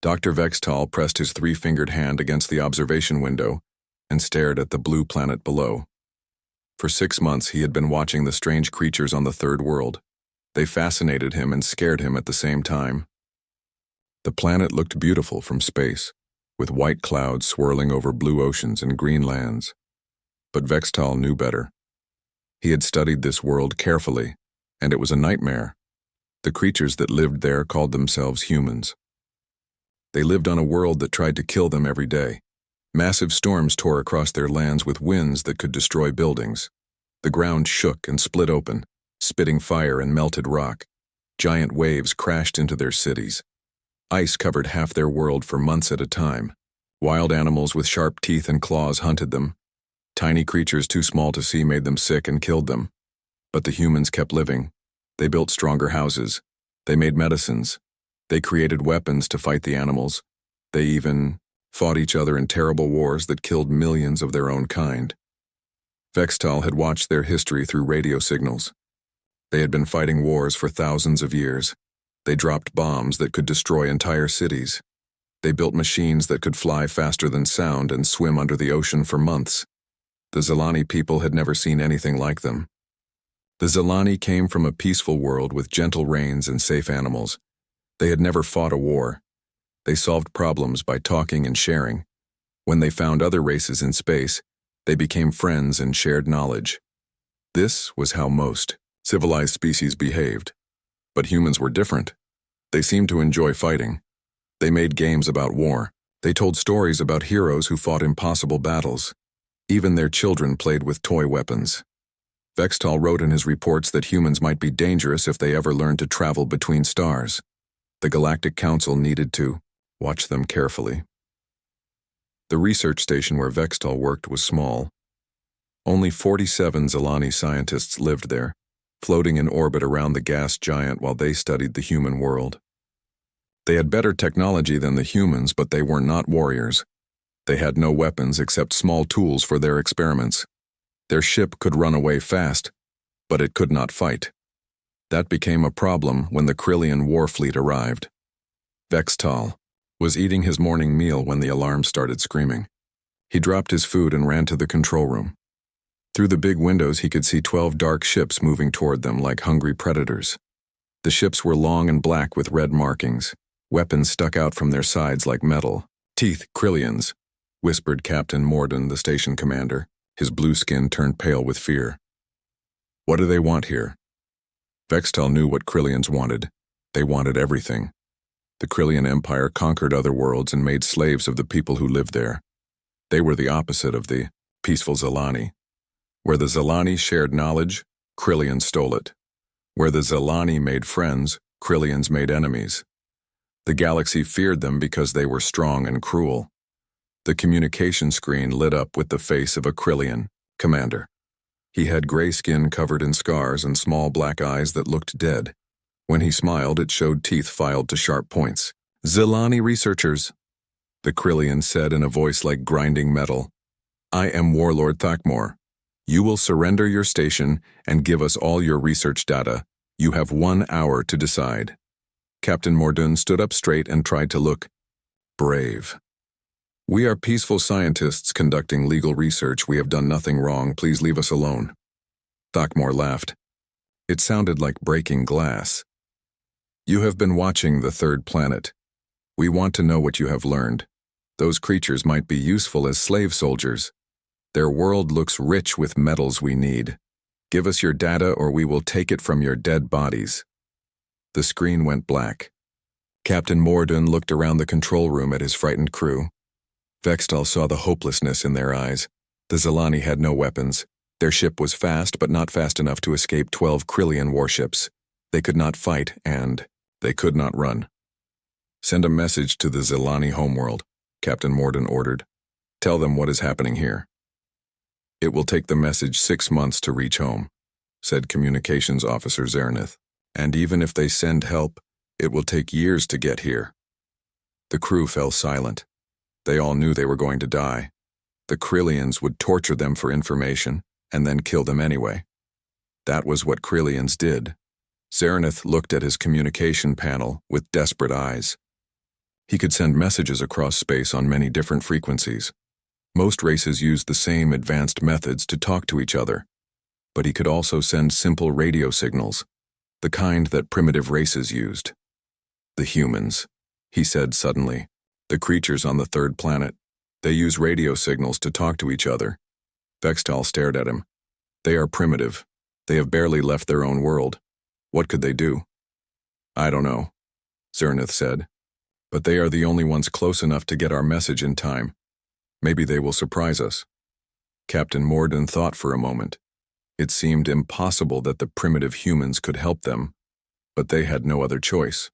Dr. Vextal pressed his three-fingered hand against the observation window and stared at the blue planet below. For 6 months he had been watching the strange creatures on the third world. They fascinated him and scared him at the same time. The planet looked beautiful from space, with white clouds swirling over blue oceans and green lands. But Vextal knew better. He had studied this world carefully, and it was a nightmare. The creatures that lived there called themselves humans. They lived on a world that tried to kill them every day. Massive storms tore across their lands with winds that could destroy buildings. The ground shook and split open, spitting fire and melted rock. Giant waves crashed into their cities. Ice covered half their world for months at a time. Wild animals with sharp teeth and claws hunted them. Tiny creatures too small to see made them sick and killed them. But the humans kept living. They built stronger houses. They made medicines. They created weapons to fight the animals. They even fought each other in terrible wars that killed millions of their own kind. Vextal had watched their history through radio signals. They had been fighting wars for thousands of years. They dropped bombs that could destroy entire cities. They built machines that could fly faster than sound and swim under the ocean for months. The Zelani people had never seen anything like them. The Zelani came from a peaceful world with gentle rains and safe animals. They had never fought a war. They solved problems by talking and sharing. When they found other races in space, they became friends and shared knowledge. This was how most civilized species behaved. But humans were different. They seemed to enjoy fighting. They made games about war. They told stories about heroes who fought impossible battles. Even their children played with toy weapons. Vextal wrote in his reports that humans might be dangerous if they ever learned to travel between stars. The Galactic Council needed to watch them carefully. The research station where Vextal worked was small. Only 47 Zelani scientists lived there, floating in orbit around the gas giant while they studied the human world. They had better technology than the humans, but they were not warriors. They had no weapons except small tools for their experiments. Their ship could run away fast, but it could not fight. That became a problem when the Krillian war fleet arrived. Vextal was eating his morning meal when the alarm started screaming. He dropped his food and ran to the control room. Through the big windows he could see 12 dark ships moving toward them like hungry predators. The ships were long and black with red markings. Weapons stuck out from their sides like metal. "Teeth, Krillians," whispered Captain Morden, the station commander. His blue skin turned pale with fear. "What do they want here?" Vextal knew what Krillians wanted. They wanted everything. The Krillian Empire conquered other worlds and made slaves of the people who lived there. They were the opposite of the peaceful Zelani. Where the Zelani shared knowledge, Krillians stole it. Where the Zelani made friends, Krillians made enemies. The galaxy feared them because they were strong and cruel. The communication screen lit up with the face of a Krillian commander. He had gray skin covered in scars and small black eyes that looked dead. When he smiled, it showed teeth filed to sharp points. "Zelani researchers," the Krillian said in a voice like grinding metal. "I am Warlord Thakmor. You will surrender your station and give us all your research data. You have 1 hour to decide." Captain Morden stood up straight and tried to look brave. "We are peaceful scientists conducting legal research. We have done nothing wrong. Please leave us alone." Thakmor laughed. It sounded like breaking glass. "You have been watching the third planet. We want to know what you have learned. Those creatures might be useful as slave soldiers. Their world looks rich with metals we need. Give us your data or we will take it from your dead bodies." The screen went black. Captain Morden looked around the control room at his frightened crew. Vextal saw the hopelessness in their eyes. The Zelani had no weapons. Their ship was fast, but not fast enough to escape 12 Krillian warships. They could not fight, and they could not run. "Send a message to the Zelani homeworld," Captain Morden ordered. "Tell them what is happening here." "It will take the message 6 months to reach home," said Communications Officer Zernith. "And even if they send help, it will take years to get here." The crew fell silent. They all knew they were going to die. The Krillians would torture them for information and then kill them anyway. That was what Krillians did. Zernith looked at his communication panel with desperate eyes. He could send messages across space on many different frequencies. Most races used the same advanced methods to talk to each other, but he could also send simple radio signals, the kind that primitive races used. The humans, he said suddenly, the creatures on the third planet, they use radio signals to talk to each other. Bextal stared at him. They are primitive. They have barely left their own world. What could they do? I don't know, Zernith said, but they are the only ones close enough to get our message in time. Maybe they will surprise us. Captain Morden thought for a moment. It seemed impossible that the primitive humans could help them, but they had no other choice.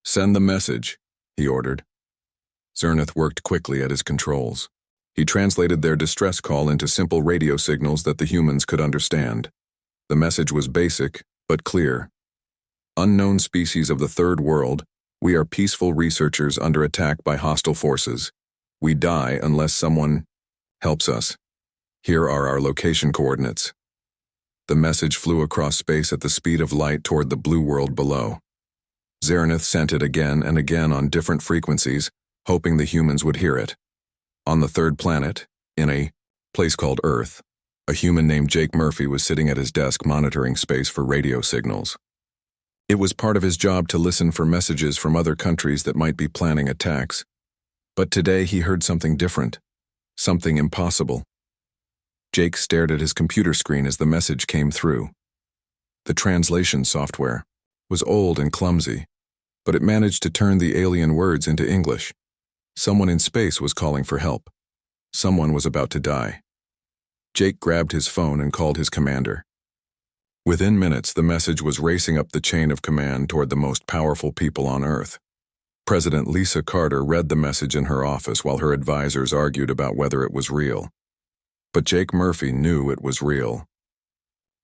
Send the message, he ordered. Zernith worked quickly at his controls. He translated their distress call into simple radio signals that the humans could understand. The message was basic, but clear. Unknown species of the Third World, we are peaceful researchers under attack by hostile forces. We die unless someone helps us. Here are our location coordinates. The message flew across space at the speed of light toward the blue world below. Zernith sent it again and again on different frequencies, hoping the humans would hear it. On the third planet, in a place called Earth, a human named Jake Murphy was sitting at his desk monitoring space for radio signals. It was part of his job to listen for messages from other countries that might be planning attacks. But today he heard something different, something impossible. Jake stared at his computer screen as the message came through. The translation software was old and clumsy, but it managed to turn the alien words into English. Someone in space was calling for help. Someone was about to die. Jake grabbed his phone and called his commander. Within minutes, the message was racing up the chain of command toward the most powerful people on Earth. President Lisa Carter read the message in her office while her advisors argued about whether it was real. But Jake Murphy knew it was real.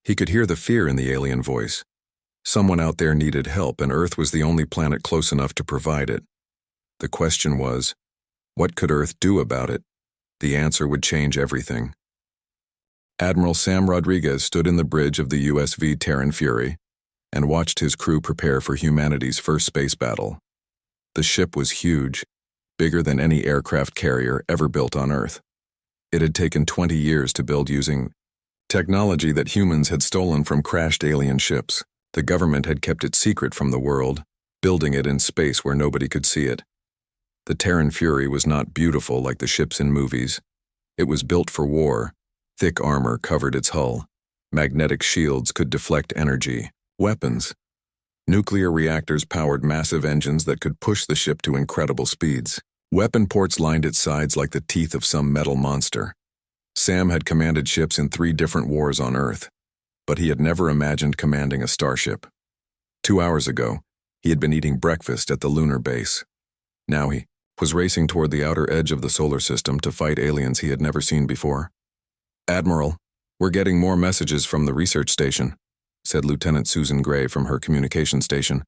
He could hear the fear in the alien voice. Someone out there needed help, and Earth was the only planet close enough to provide it. The question was, what could Earth do about it? The answer would change everything. Admiral Sam Rodriguez stood in the bridge of the USV Terran Fury and watched his crew prepare for humanity's first space battle. The ship was huge, bigger than any aircraft carrier ever built on Earth. It had taken 20 years to build using technology that humans had stolen from crashed alien ships. The government had kept it secret from the world, building it in space where nobody could see it. The Terran Fury was not beautiful like the ships in movies. It was built for war. Thick armor covered its hull. Magnetic shields could deflect energy. Weapons. Nuclear reactors powered massive engines that could push the ship to incredible speeds. Weapon ports lined its sides like the teeth of some metal monster. Sam had commanded ships in 3 different wars on Earth, but he had never imagined commanding a starship. 2 hours ago, he had been eating breakfast at the lunar base. Now he was racing toward the outer edge of the solar system to fight aliens he had never seen before. Admiral, we're getting more messages from the research station, said Lieutenant Susan Gray from her communication station.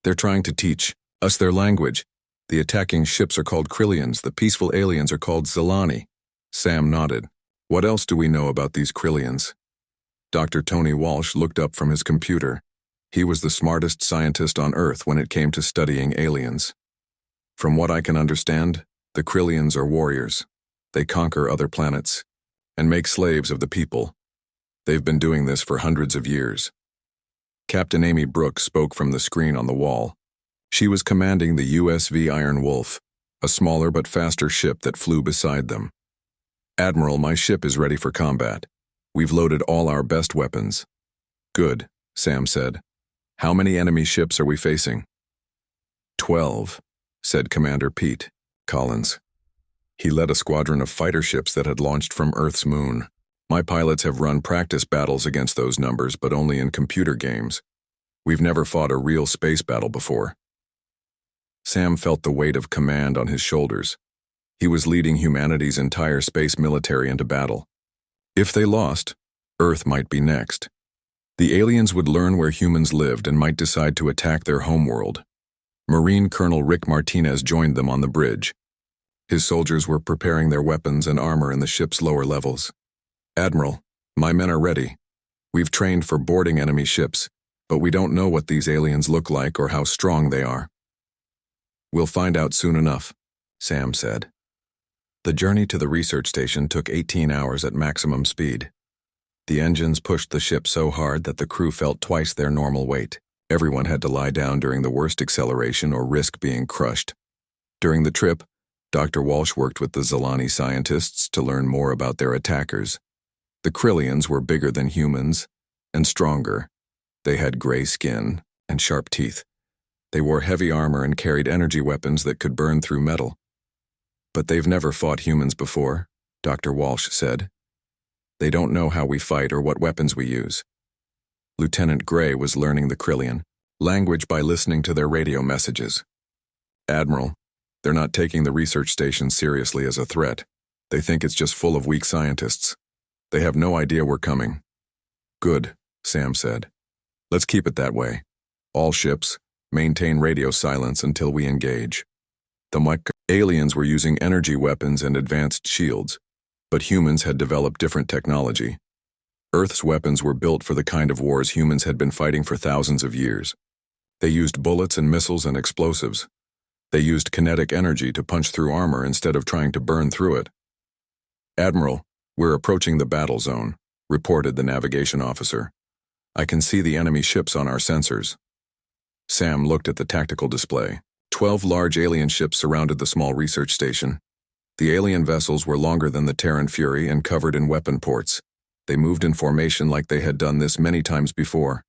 They're trying to teach us their language. The attacking ships are called Krillians, the peaceful aliens are called Zilani. Sam nodded. What else do we know about these Krillians? Dr. Tony Walsh looked up from his computer. He was the smartest scientist on Earth when it came to studying aliens. From what I can understand, the Krillians are warriors. They conquer other planets and make slaves of the people. They've been doing this for hundreds of years. Captain Amy Brooks spoke from the screen on the wall. She was commanding the USV Iron Wolf, a smaller but faster ship that flew beside them. Admiral, my ship is ready for combat. We've loaded all our best weapons. Good, Sam said. How many enemy ships are we facing? 12, said Commander Pete Collins. He led a squadron of fighter ships that had launched from Earth's moon. My pilots have run practice battles against those numbers, but only in computer games. We've never fought a real space battle before. Sam felt the weight of command on his shoulders. He was leading humanity's entire space military into battle. If they lost, Earth might be next. The aliens would learn where humans lived and might decide to attack their homeworld. Marine Colonel Rick Martinez joined them on the bridge. His soldiers were preparing their weapons and armor in the ship's lower levels. Admiral, my men are ready. We've trained for boarding enemy ships, but we don't know what these aliens look like or how strong they are. We'll find out soon enough, Sam said. The journey to the research station took 18 hours at maximum speed. The engines pushed the ship so hard that the crew felt twice their normal weight. Everyone had to lie down during the worst acceleration or risk being crushed. During the trip, Dr. Walsh worked with the Zilani scientists to learn more about their attackers. The Krillians were bigger than humans and stronger. They had gray skin and sharp teeth. They wore heavy armor and carried energy weapons that could burn through metal. But they've never fought humans before, Dr. Walsh said. They don't know how we fight or what weapons we use. Lieutenant Gray was learning the Krillian language by listening to their radio messages. Admiral, they're not taking the research station seriously as a threat. They think it's just full of weak scientists. They have no idea we're coming. Good, Sam said. Let's keep it that way. All ships, maintain radio silence until we engage. The aliens were using energy weapons and advanced shields, but humans had developed different technology. Earth's weapons were built for the kind of wars humans had been fighting for thousands of years. They used bullets and missiles and explosives. They used kinetic energy to punch through armor instead of trying to burn through it. Admiral, we're approaching the battle zone, reported the navigation officer. I can see the enemy ships on our sensors. Sam looked at the tactical display. 12 large alien ships surrounded the small research station. The alien vessels were longer than the Terran Fury and covered in weapon ports. They moved in formation like they had done this many times before.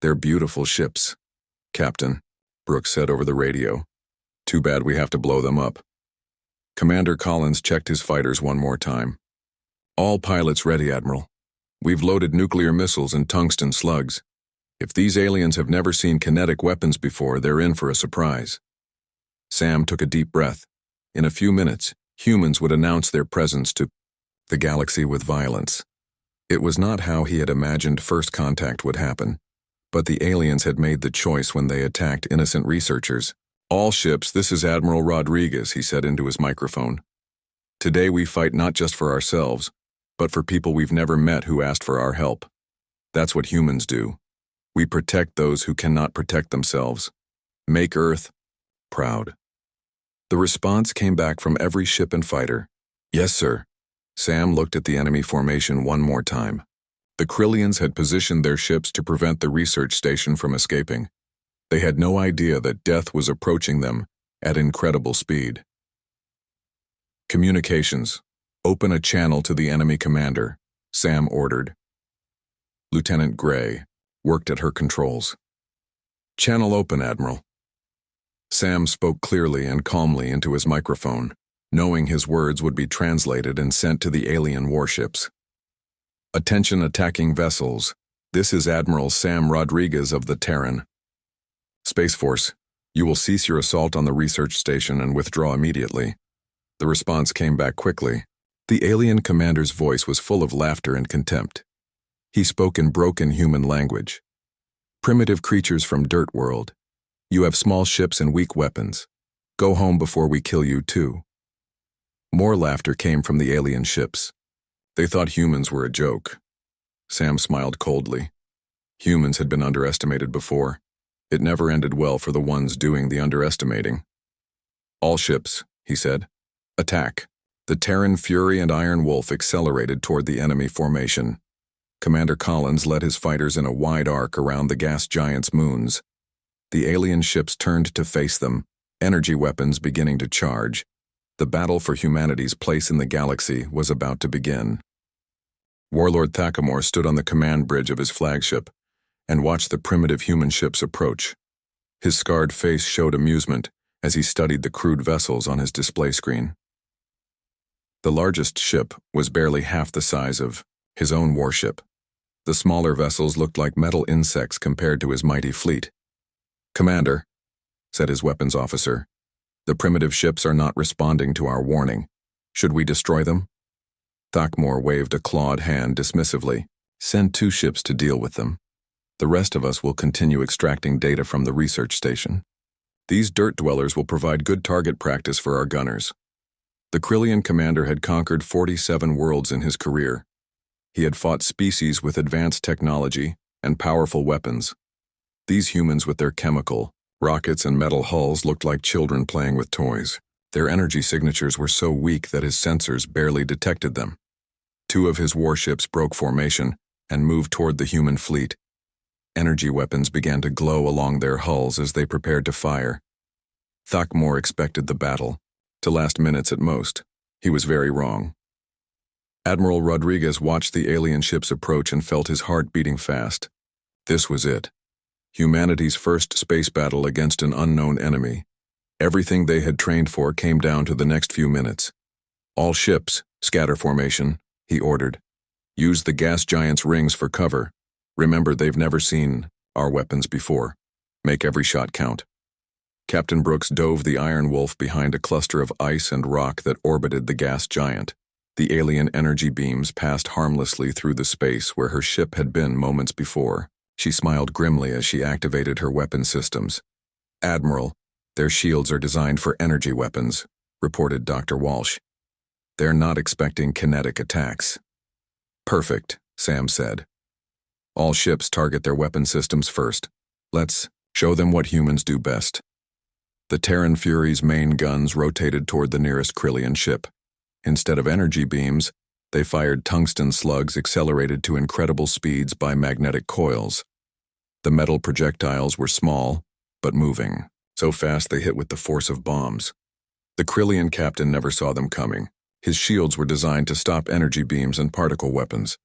They're beautiful ships, Captain, Brooks said over the radio. Too bad we have to blow them up. Commander Collins checked his fighters one more time. All pilots ready, Admiral. We've loaded nuclear missiles and tungsten slugs. If these aliens have never seen kinetic weapons before, they're in for a surprise. Sam took a deep breath. In a few minutes, humans would announce their presence to the galaxy with violence. It was not how he had imagined first contact would happen, but the aliens had made the choice when they attacked innocent researchers. All ships, this is Admiral Rodriguez, he said into his microphone. Today we fight not just for ourselves, but for people we've never met who asked for our help. That's what humans do. We protect those who cannot protect themselves. Make Earth proud. The response came back from every ship and fighter. Yes, sir. Sam looked at the enemy formation one more time. The Krillians had positioned their ships to prevent the research station from escaping. They had no idea that death was approaching them at incredible speed. Communications. Open a channel to the enemy commander, Sam ordered. Lieutenant Gray worked at her controls. Channel open, Admiral. Sam spoke clearly and calmly into his microphone, knowing his words would be translated and sent to the alien warships. Attention attacking vessels. This is Admiral Sam Rodriguez of the Terran. Space Force, you will cease your assault on the research station and withdraw immediately. The response came back quickly. The alien commander's voice was full of laughter and contempt. He spoke in broken human language. Primitive creatures from Dirt World. You have small ships and weak weapons. Go home before we kill you too. More laughter came from the alien ships. They thought humans were a joke. Sam smiled coldly. Humans had been underestimated before. It never ended well for the ones doing the underestimating. All ships, he said. Attack. The Terran Fury and Iron Wolf accelerated toward the enemy formation. Commander Collins led his fighters in a wide arc around the gas giant's moons. The alien ships turned to face them, energy weapons beginning to charge. The battle for humanity's place in the galaxy was about to begin. Warlord Thakamore stood on the command bridge of his flagship and watched the primitive human ships approach. His scarred face showed amusement as he studied the crude vessels on his display screen. The largest ship was barely half the size of his own warship. The smaller vessels looked like metal insects compared to his mighty fleet. Commander, said his weapons officer, the primitive ships are not responding to our warning. Should we destroy them? Thakmore waved a clawed hand dismissively. Send 2 ships to deal with them. The rest of us will continue extracting data from the research station. These dirt dwellers will provide good target practice for our gunners. The Krillian commander had conquered 47 worlds in his career. He had fought species with advanced technology and powerful weapons. These humans with their chemical, Rockets and metal hulls looked like children playing with toys. Their energy signatures were so weak that his sensors barely detected them. Two of his warships broke formation and moved toward the human fleet. Energy weapons began to glow along their hulls as they prepared to fire. Thakmor expected the battle to last minutes at most. He was very wrong. Admiral Rodriguez watched the alien ships approach and felt his heart beating fast. This was it. Humanity's first space battle against an unknown enemy. Everything they had trained for came down to the next few minutes. All ships, scatter formation, he ordered. Use the gas giant's rings for cover. Remember, they've never seen our weapons before. Make every shot count. Captain Brooks dove the Iron Wolf behind a cluster of ice and rock that orbited the gas giant. The alien energy beams passed harmlessly through the space where her ship had been moments before. She smiled grimly as she activated her weapon systems. Admiral, their shields are designed for energy weapons, reported Dr. Walsh. They're not expecting kinetic attacks. Perfect, Sam said. All ships target their weapon systems first. Let's show them what humans do best. The Terran Fury's main guns rotated toward the nearest Krillian ship. Instead of energy beams, they fired tungsten slugs accelerated to incredible speeds by magnetic coils. The metal projectiles were small, but moving, so fast they hit with the force of bombs. The Krillian captain never saw them coming. His shields were designed to stop energy beams and particle weapons.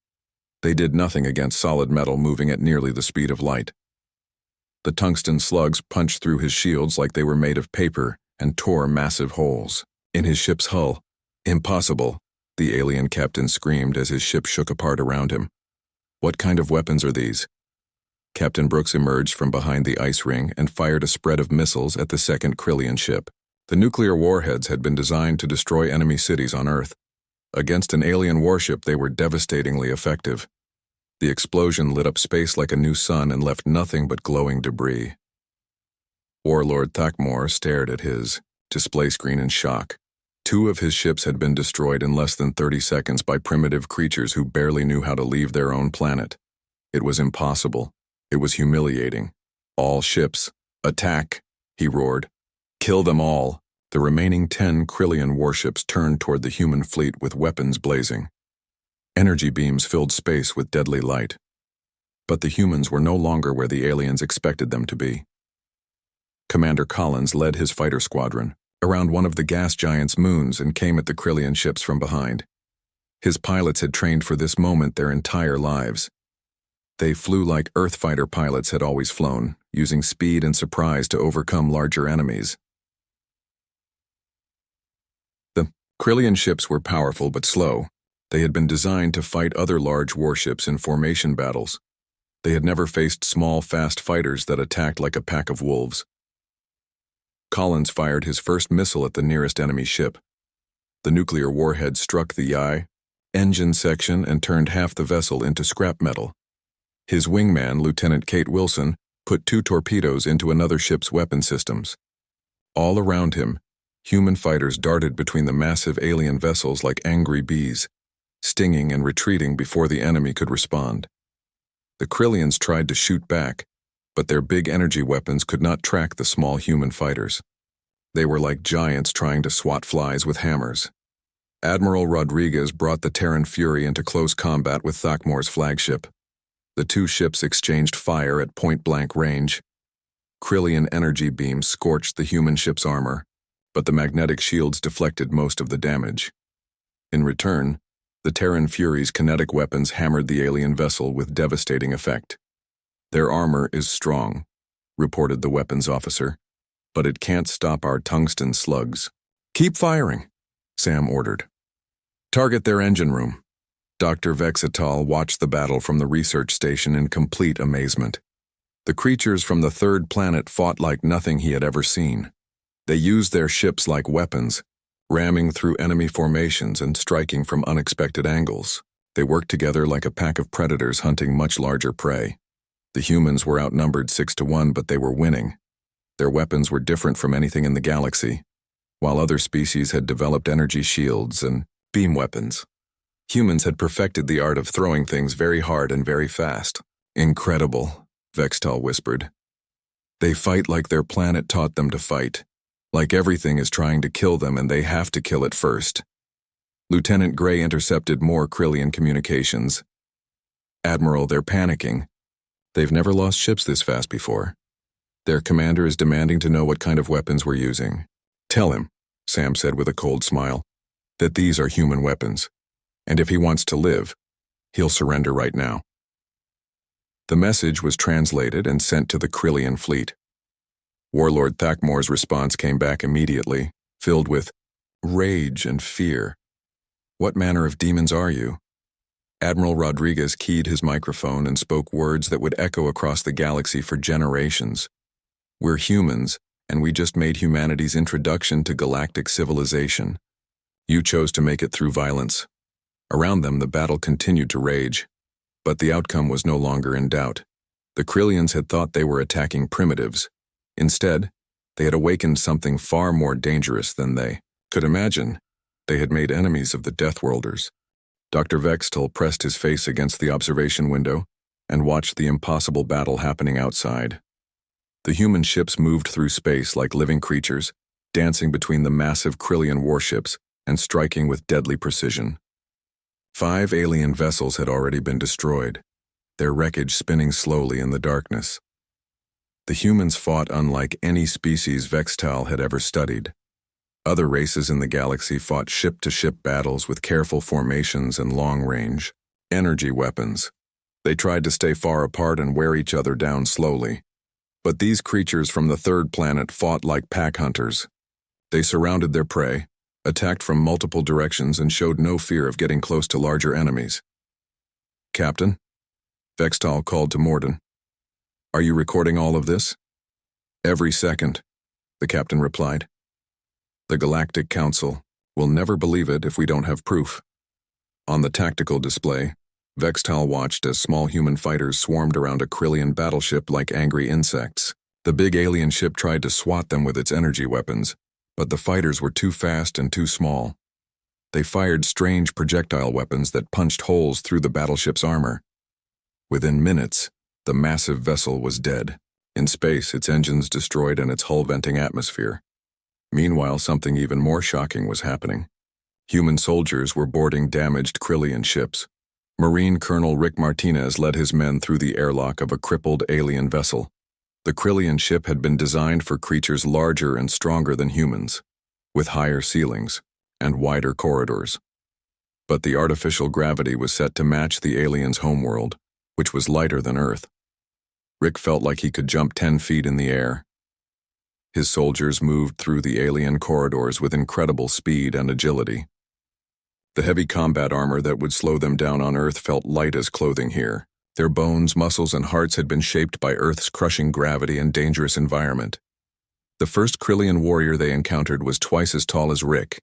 They did nothing against solid metal moving at nearly the speed of light. The tungsten slugs punched through his shields like they were made of paper and tore massive holes in his ship's hull. Impossible, the alien captain screamed as his ship shook apart around him. What kind of weapons are these? Captain Brooks emerged from behind the ice ring and fired a spread of missiles at the second Krillian ship. The nuclear warheads had been designed to destroy enemy cities on Earth. Against an alien warship, they were devastatingly effective. The explosion lit up space like a new sun and left nothing but glowing debris. Warlord Thakmor stared at his display screen in shock. Two of his ships had been destroyed in less than 30 seconds by primitive creatures who barely knew how to leave their own planet. It was impossible. It was humiliating. All ships, attack, he roared. Kill them all. The remaining 10 Krillian warships turned toward the human fleet with weapons blazing. Energy beams filled space with deadly light. But the humans were no longer where the aliens expected them to be. Commander Collins led his fighter squadron around one of the gas giant's moons and came at the Krillian ships from behind. His pilots had trained for this moment their entire lives. They flew like Earth fighter pilots had always flown, using speed and surprise to overcome larger enemies. The Krillian ships were powerful but slow. They had been designed to fight other large warships in formation battles. They had never faced small, fast fighters that attacked like a pack of wolves. Collins fired his first missile at the nearest enemy ship. The nuclear warhead struck the eye, engine section and turned half the vessel into scrap metal. His wingman, Lieutenant Kate Wilson, put 2 torpedoes into another ship's weapon systems. All around him, human fighters darted between the massive alien vessels like angry bees, stinging and retreating before the enemy could respond. The Krillians tried to shoot back, but their big energy weapons could not track the small human fighters. They were like giants trying to swat flies with hammers. Admiral Rodriguez brought the Terran Fury into close combat with Thakmor's flagship. The two ships exchanged fire at point-blank range. Krillian energy beams scorched the human ship's armor, but the magnetic shields deflected most of the damage. In return, the Terran Fury's kinetic weapons hammered the alien vessel with devastating effect. Their armor is strong, reported the weapons officer, but it can't stop our tungsten slugs. Keep firing, Sam ordered. Target their engine room. Dr. Vexatal watched the battle from the research station in complete amazement. The creatures from the third planet fought like nothing he had ever seen. They used their ships like weapons, ramming through enemy formations and striking from unexpected angles. They worked together like a pack of predators hunting much larger prey. The humans were outnumbered 6-1, but they were winning. Their weapons were different from anything in the galaxy. While other species had developed energy shields and beam weapons, humans had perfected the art of throwing things very hard and very fast. Incredible, Vextal whispered. They fight like their planet taught them to fight, like everything is trying to kill them and they have to kill it first. Lieutenant Gray intercepted more Krillian communications. Admiral, they're panicking. They've never lost ships this fast before. Their commander is demanding to know what kind of weapons we're using. Tell him, Sam said with a cold smile, that these are human weapons, and if he wants to live, he'll surrender right now. The message was translated and sent to the Krillian fleet. Warlord Thakmor's response came back immediately, filled with rage and fear. What manner of demons are you? Admiral Rodriguez keyed his microphone and spoke words that would echo across the galaxy for generations. We're humans, and we just made humanity's introduction to galactic civilization. You chose to make it through violence. Around them, the battle continued to rage. But the outcome was no longer in doubt. The Krillians had thought they were attacking primitives. Instead, they had awakened something far more dangerous than they could imagine. They had made enemies of the Deathworlders. Dr. Vextel pressed his face against the observation window and watched the impossible battle happening outside. The human ships moved through space like living creatures, dancing between the massive Krillian warships and striking with deadly precision. 5 alien vessels had already been destroyed, their wreckage spinning slowly in the darkness. The humans fought unlike any species Vextal had ever studied. Other races in the galaxy fought ship-to-ship battles with careful formations and long-range energy weapons. They tried to stay far apart and wear each other down slowly. But these creatures from the third planet fought like pack hunters. They surrounded their prey, attacked from multiple directions, and showed no fear of getting close to larger enemies. Captain, Vextal called to Morden. Are you recording all of this? Every second, the captain replied. The Galactic Council will never believe it if we don't have proof. On the tactical display, Vextal watched as small human fighters swarmed around a Krillian battleship like angry insects. The big alien ship tried to swat them with its energy weapons, but the fighters were too fast and too small. They fired strange projectile weapons that punched holes through the battleship's armor. Within minutes, the massive vessel was dead. In space, its engines destroyed and its hull venting atmosphere. Meanwhile, something even more shocking was happening. Human soldiers were boarding damaged Krillian ships. Marine Colonel Rick Martinez led his men through the airlock of a crippled alien vessel. The Krillian ship had been designed for creatures larger and stronger than humans, with higher ceilings and wider corridors. But the artificial gravity was set to match the aliens' homeworld, which was lighter than Earth. Rick felt like he could jump 10 feet in the air. His soldiers moved through the alien corridors with incredible speed and agility. The heavy combat armor that would slow them down on Earth felt light as clothing here. Their bones, muscles, and hearts had been shaped by Earth's crushing gravity and dangerous environment. The first Krillian warrior they encountered was twice as tall as Rick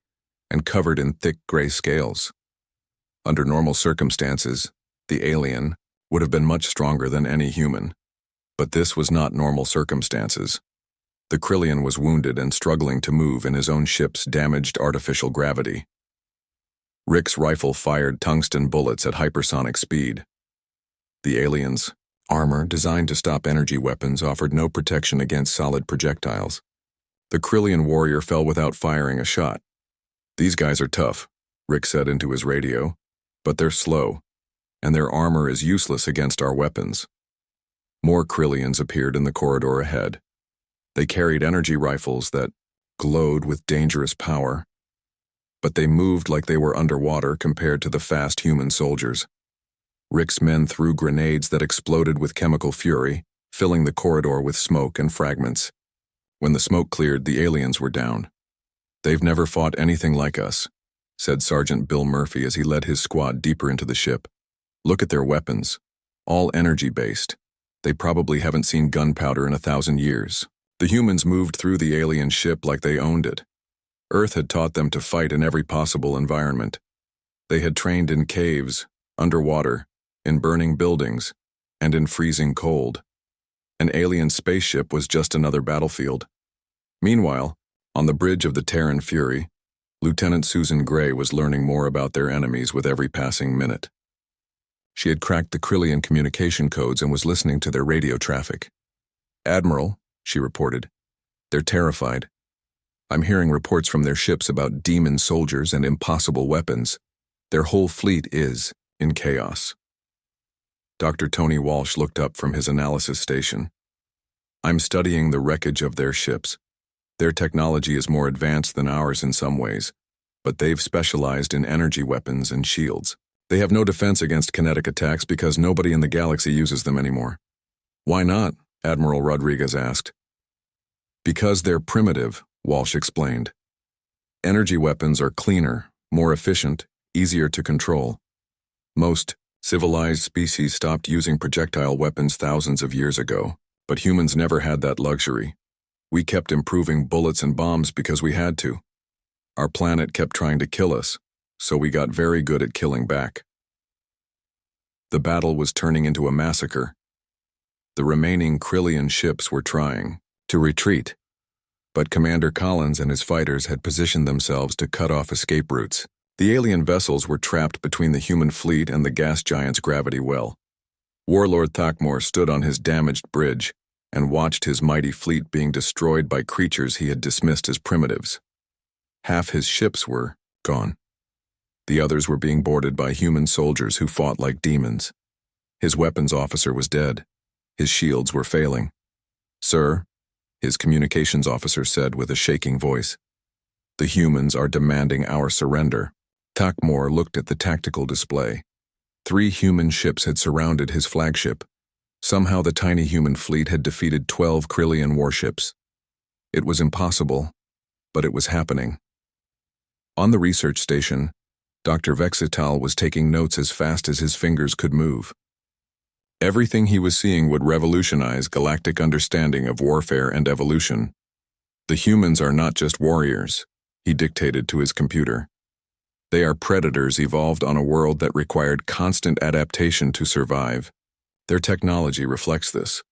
and covered in thick gray scales. Under normal circumstances, the alien would have been much stronger than any human. But this was not normal circumstances. The Krillian was wounded and struggling to move in his own ship's damaged artificial gravity. Rick's rifle fired tungsten bullets at hypersonic speed. The aliens' armor, designed to stop energy weapons, offered no protection against solid projectiles. The Krillian warrior fell without firing a shot. These guys are tough, Rick said into his radio, but they're slow, and their armor is useless against our weapons. More Krillians appeared in the corridor ahead. They carried energy rifles that glowed with dangerous power, but they moved like they were underwater compared to the fast human soldiers. Rick's men threw grenades that exploded with chemical fury, filling the corridor with smoke and fragments. When the smoke cleared, the aliens were down. They've never fought anything like us, said Sergeant Bill Murphy as he led his squad deeper into the ship. Look at their weapons, all energy-based. They probably haven't seen gunpowder in 1,000 years. The humans moved through the alien ship like they owned it. Earth had taught them to fight in every possible environment. They had trained in caves, underwater, in burning buildings, and in freezing cold. An alien spaceship was just another battlefield. Meanwhile, on the bridge of the Terran Fury, Lieutenant Susan Gray was learning more about their enemies with every passing minute. She had cracked the Krillian communication codes and was listening to their radio traffic. Admiral, she reported. "They're terrified. I'm hearing reports from their ships about demon soldiers and impossible weapons. Their whole fleet is in chaos." Dr. Tony Walsh looked up from his analysis station. "I'm studying the wreckage of their ships. Their technology is more advanced than ours in some ways, but they've specialized in energy weapons and shields. They have no defense against kinetic attacks because nobody in the galaxy uses them anymore." "Why not?" Admiral Rodriguez asked. "Because they're primitive," Walsh explained. "Energy weapons are cleaner, more efficient, easier to control. Most civilized species stopped using projectile weapons thousands of years ago, but humans never had that luxury. We kept improving bullets and bombs because we had to. Our planet kept trying to kill us, so we got very good at killing back." The battle was turning into a massacre. The remaining Krillian ships were trying to retreat, but Commander Collins and his fighters had positioned themselves to cut off escape routes. The alien vessels were trapped between the human fleet and the gas giant's gravity well. Warlord Thakmor stood on his damaged bridge and watched his mighty fleet being destroyed by creatures he had dismissed as primitives. Half his ships were gone. The others were being boarded by human soldiers who fought like demons. His weapons officer was dead. His shields were failing. "Sir," his communications officer said with a shaking voice, "the humans are demanding our surrender." Thakmor looked at the tactical display. 3 human ships had surrounded his flagship. Somehow the tiny human fleet had defeated 12 Krillian warships. It was impossible, but it was happening. On the research station, Dr. Vexital was taking notes as fast as his fingers could move. Everything he was seeing would revolutionize galactic understanding of warfare and evolution. "The humans are not just warriors," he dictated to his computer. "They are predators evolved on a world that required constant adaptation to survive. Their technology reflects this.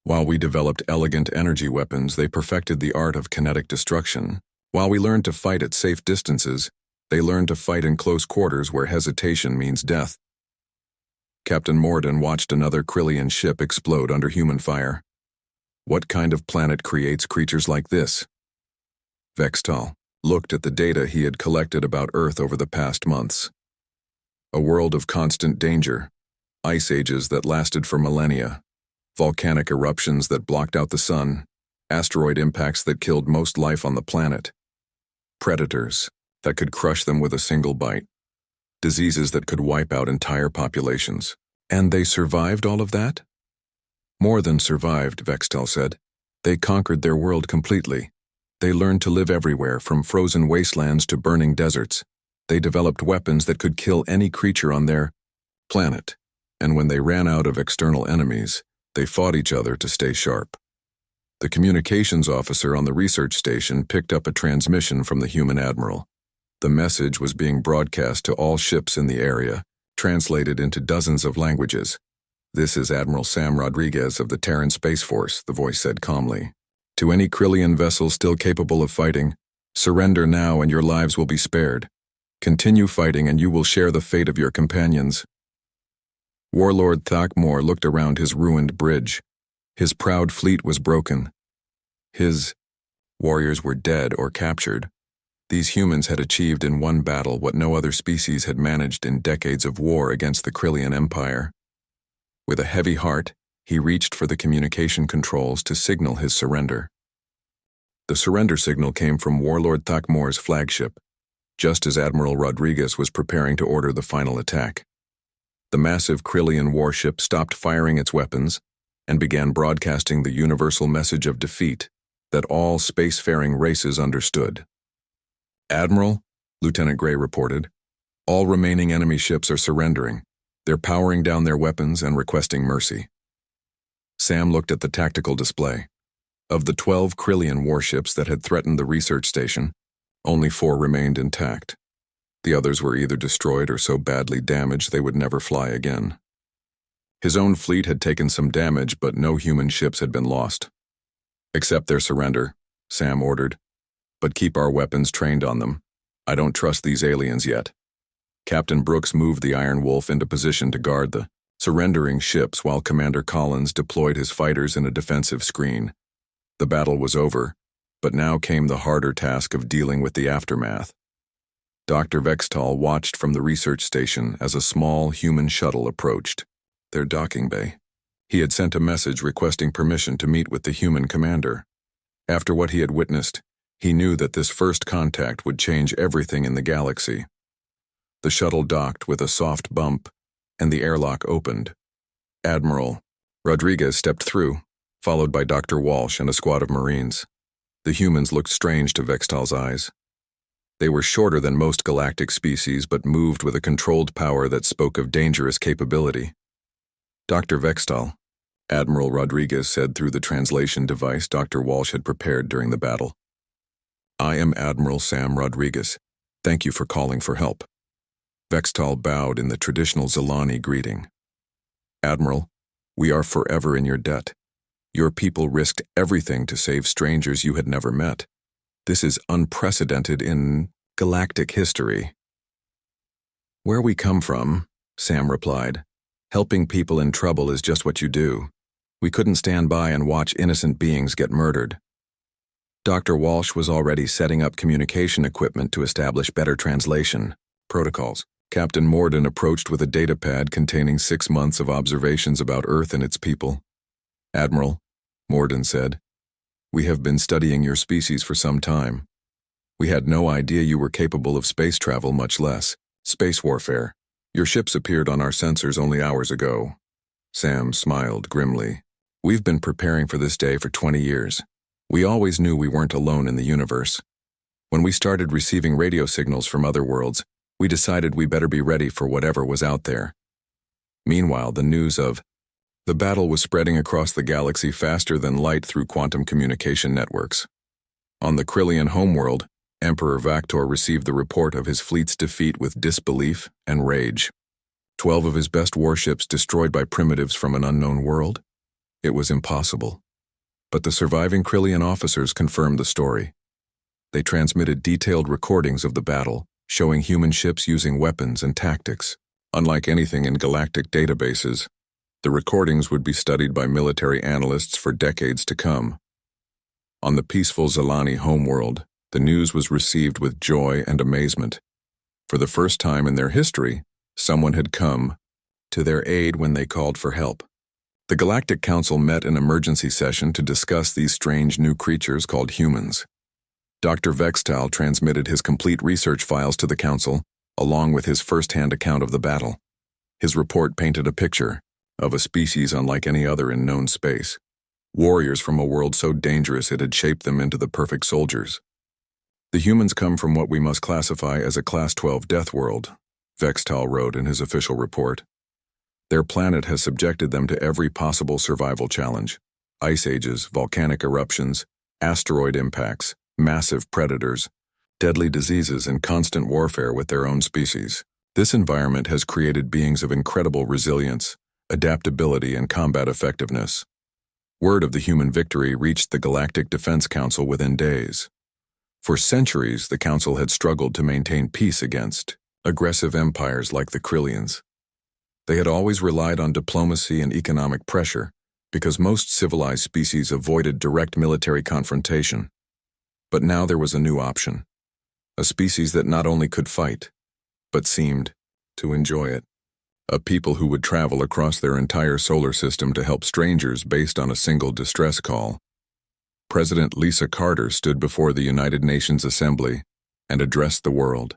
While we developed elegant energy weapons, they perfected the art of kinetic destruction. While we learned to fight at safe distances, they learned to fight in close quarters where hesitation means death." Captain Morden watched another Krillian ship explode under human fire. "What kind of planet creates creatures like this?" Vextal looked at the data he had collected about Earth over the past months. A world of constant danger, ice ages that lasted for millennia, volcanic eruptions that blocked out the sun, asteroid impacts that killed most life on the planet, predators that could crush them with a single bite, diseases that could wipe out entire populations. And they survived all of that? "More than survived," Vextel said. "They conquered their world completely. They learned to live everywhere, from frozen wastelands to burning deserts. They developed weapons that could kill any creature on their planet. And when they ran out of external enemies, they fought each other to stay sharp." The communications officer on the research station picked up a transmission from the human admiral. The message was being broadcast to all ships in the area, translated into dozens of languages. "This is Admiral Sam Rodriguez of the Terran Space Force," the voice said calmly. "To any Krillian vessel still capable of fighting, surrender now and your lives will be spared. Continue fighting and you will share the fate of your companions." Warlord Thakmor looked around his ruined bridge. His proud fleet was broken. His warriors were dead or captured. These humans had achieved in one battle what no other species had managed in decades of war against the Krillian Empire. With a heavy heart, he reached for the communication controls to signal his surrender. The surrender signal came from Warlord Thakmor's flagship, just as Admiral Rodriguez was preparing to order the final attack. The massive Krillian warship stopped firing its weapons and began broadcasting the universal message of defeat that all spacefaring races understood. "Admiral," Lieutenant Gray reported, "all remaining enemy ships are surrendering. They're powering down their weapons and requesting mercy." Sam looked at the tactical display. Of the 12 Krillian warships that had threatened the research station, only 4 remained intact. The others were either destroyed or so badly damaged they would never fly again. His own fleet had taken some damage, but no human ships had been lost. "Accept their surrender," Sam ordered. "But keep our weapons trained on them. I don't trust these aliens yet." Captain Brooks moved the Iron Wolf into position to guard the surrendering ships while Commander Collins deployed his fighters in a defensive screen. The battle was over, but now came the harder task of dealing with the aftermath. Dr. Vextal watched from the research station as a small human shuttle approached their docking bay. He had sent a message requesting permission to meet with the human commander. After what he had witnessed, he knew that this first contact would change everything in the galaxy. The shuttle docked with a soft bump, and the airlock opened. Admiral Rodriguez stepped through, followed by Dr. Walsh and a squad of Marines. The humans looked strange to Vextal's eyes. They were shorter than most galactic species, but moved with a controlled power that spoke of dangerous capability. Dr. Vextal, Admiral Rodriguez said through the translation device Dr. Walsh had prepared during the battle. I am Admiral Sam Rodriguez. Thank you for calling for help. Vextal bowed in the traditional Zilani greeting. Admiral, we are forever in your debt. Your people risked everything to save strangers you had never met. This is unprecedented in galactic history. Where we come from, Sam replied, helping people in trouble is just what you do. We couldn't stand by and watch innocent beings get murdered. Dr. Walsh was already setting up communication equipment to establish better translation protocols. Captain Morden approached with a datapad containing 6 months of observations about Earth and its people. Admiral, Morden said, we have been studying your species for some time. We had no idea you were capable of space travel, much less space warfare. Your ships appeared on our sensors only hours ago. Sam smiled grimly. We've been preparing for this day for 20 years. We always knew we weren't alone in the universe. When we started receiving radio signals from other worlds, we decided we better be ready for whatever was out there. Meanwhile, the news of the battle was spreading across the galaxy faster than light through quantum communication networks. On the Krillian homeworld, Emperor Vactor received the report of his fleet's defeat with disbelief and rage. 12 of his best warships destroyed by primitives from an unknown world? It was impossible. But the surviving Krillian officers confirmed the story. They transmitted detailed recordings of the battle, showing human ships using weapons and tactics. Unlike anything in galactic databases, the recordings would be studied by military analysts for decades to come. On the peaceful Zilani homeworld, the news was received with joy and amazement. For the first time in their history, someone had come to their aid when they called for help. The Galactic Council met in emergency session to discuss these strange new creatures called humans. Dr. Vextal transmitted his complete research files to the Council, along with his first-hand account of the battle. His report painted a picture of a species unlike any other in known space. Warriors from a world so dangerous it had shaped them into the perfect soldiers. The humans come from what we must classify as a Class 12 death world, Vextal wrote in his official report. Their planet has subjected them to every possible survival challenge: ice ages, volcanic eruptions, asteroid impacts, massive predators, deadly diseases, and constant warfare with their own species. This environment has created beings of incredible resilience, adaptability, and combat effectiveness. Word of the human victory reached the Galactic Defense Council within days. For centuries, the Council had struggled to maintain peace against aggressive empires like the Krillians. They had always relied on diplomacy and economic pressure, because most civilized species avoided direct military confrontation. But now there was a new option, a species that not only could fight, but seemed to enjoy it. A people who would travel across their entire solar system to help strangers based on a single distress call. President Lisa Carter stood before the United Nations Assembly and addressed the world.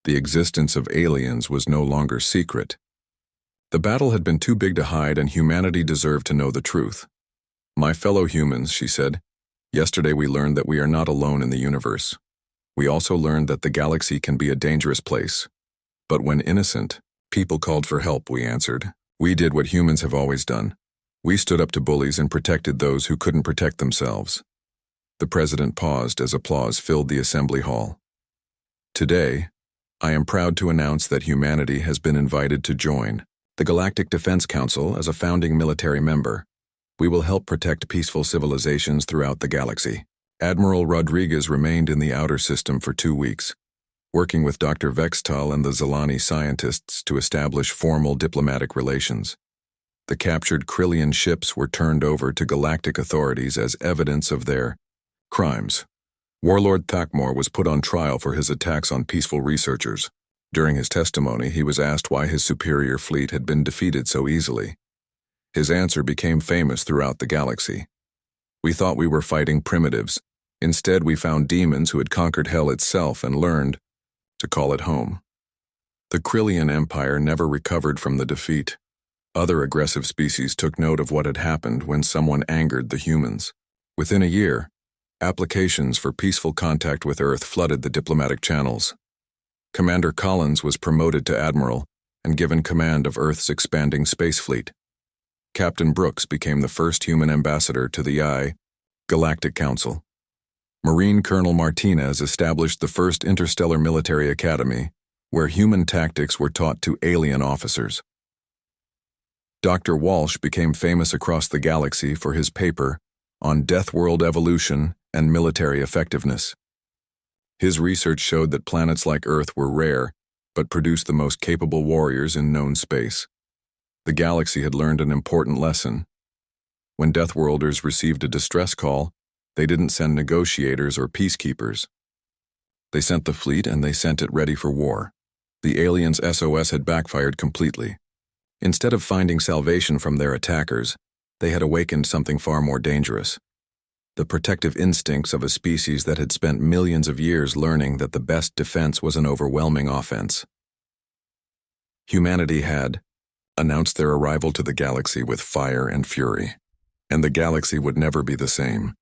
The existence of aliens was no longer secret. The battle had been too big to hide, and humanity deserved to know the truth. My fellow humans, she said, yesterday we learned that we are not alone in the universe. We also learned that the galaxy can be a dangerous place. But when innocent people called for help, we answered. We did what humans have always done. We stood up to bullies and protected those who couldn't protect themselves. The president paused as applause filled the assembly hall. Today, I am proud to announce that humanity has been invited to join the Galactic Defense Council as a founding military member. We will help protect peaceful civilizations throughout the galaxy. Admiral Rodriguez remained in the outer system for 2 weeks, working with Dr. Vextal and the Zilani scientists to establish formal diplomatic relations. The captured Krillian ships were turned over to galactic authorities as evidence of their crimes. Warlord Thakmor was put on trial for his attacks on peaceful researchers. During his testimony, he was asked why his superior fleet had been defeated so easily. His answer became famous throughout the galaxy. We thought we were fighting primitives. Instead, we found demons who had conquered hell itself and learned to call it home. The Krillian Empire never recovered from the defeat. Other aggressive species took note of what had happened when someone angered the humans. Within a year, applications for peaceful contact with Earth flooded the diplomatic channels. Commander Collins was promoted to admiral and given command of Earth's expanding space fleet. Captain Brooks became the first human ambassador to the Galactic Council. Marine Colonel Martinez established the first interstellar military academy, where human tactics were taught to alien officers. Dr. Walsh became famous across the galaxy for his paper on Deathworld evolution and military effectiveness. His research showed that planets like Earth were rare, but produced the most capable warriors in known space. The galaxy had learned an important lesson. When Deathworlders received a distress call, they didn't send negotiators or peacekeepers. They sent the fleet, and they sent it ready for war. The aliens' SOS had backfired completely. Instead of finding salvation from their attackers, they had awakened something far more dangerous. The protective instincts of a species that had spent millions of years learning that the best defense was an overwhelming offense. Humanity had announced their arrival to the galaxy with fire and fury, and the galaxy would never be the same.